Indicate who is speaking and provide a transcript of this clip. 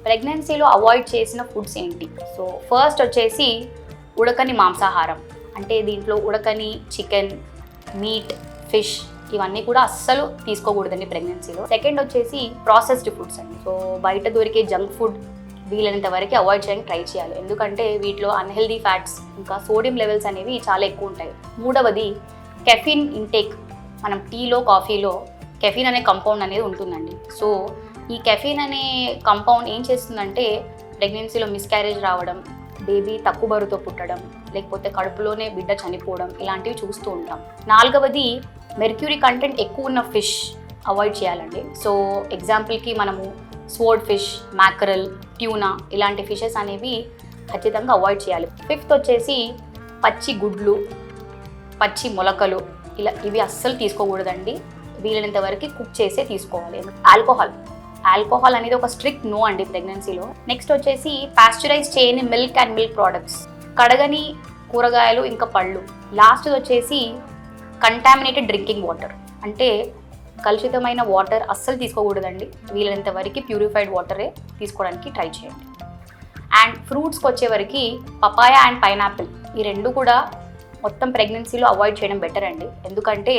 Speaker 1: ప్రెగ్నెన్సీలో అవాయిడ్ చేసిన ఫుడ్స్ ఏంటి? సో ఫస్ట్ వచ్చేసి ఉడకని మాంసాహారం, అంటే దీంట్లో ఉడకని చికెన్, మీట్, ఫిష్ ఇవన్నీ కూడా అస్సలు తీసుకోకూడదండి ప్రెగ్నెన్సీలో. సెకండ్ వచ్చేసి ప్రాసెస్డ్ ఫుడ్స్ అండి. సో బయట దొరికే జంక్ ఫుడ్ వీలైనంత వరకు అవాయిడ్ చేయడానికి ట్రై చేయాలి, ఎందుకంటే వీటిలో అన్హెల్దీ ఫ్యాట్స్ ఇంకా సోడియం లెవెల్స్ అనేవి చాలా ఎక్కువ ఉంటాయి. మూడవది కెఫిన్ ఇంటేక్. మనం టీలో కాఫీలో కెఫిన్ అనే కంపౌండ్ అనేది ఉంటుందండి. సో ఈ కెఫిన్ అనే కంపౌండ్ ఏం చేస్తుందంటే ప్రెగ్నెన్సీలో మిస్క్యారేజ్ రావడం, బేబీ తక్కువ బరువుతో పుట్టడం, లేకపోతే కడుపులోనే బిడ్డ చనిపోవడం ఇలాంటివి చూస్తూ ఉంటాం. నాలుగవది మెర్క్యూరీ కంటెంట్ ఎక్కువ ఉన్న ఫిష్ అవాయిడ్ చేయాలండి. సో ఎగ్జాంపుల్కి మనము స్వోర్డ్ ఫిష్, మ్యాకరల్, ట్యూనా ఇలాంటి ఫిషెస్ అనేవి ఖచ్చితంగా అవాయిడ్ చేయాలి. ఫిఫ్త్ వచ్చేసి పచ్చి గుడ్లు, పచ్చి మొలకలు ఇవి అస్సలు తీసుకోకూడదండి. వీలైనంత వరకు కుక్ చేసే తీసుకోవాలి. ఆల్కహాల్ అనేది ఒక స్ట్రిక్ట్ నో అండి ప్రెగ్నెన్సీలో. నెక్స్ట్ వచ్చేసి పాస్చరైజ్ చేయని మిల్క్ అండ్ మిల్క్ ప్రోడక్ట్స్, కడగని కూరగాయలు ఇంకా పళ్ళు. లాస్ట్ వచ్చేసి కంటామినేటెడ్ డ్రింకింగ్ వాటర్, అంటే కలుషితమైన వాటర్ అస్సలు తీసుకోకూడదండి. వీలైనంత వరకు ప్యూరిఫైడ్ వాటరే తీసుకోవడానికి ట్రై చేయండి. అండ్ ఫ్రూట్స్కి వచ్చేవరకు పపాయ అండ్ పైనాపిల్ ఈ రెండు కూడా మొత్తం ప్రెగ్నెన్సీలో అవాయిడ్ చేయడం బెటర్ అండి, ఎందుకంటే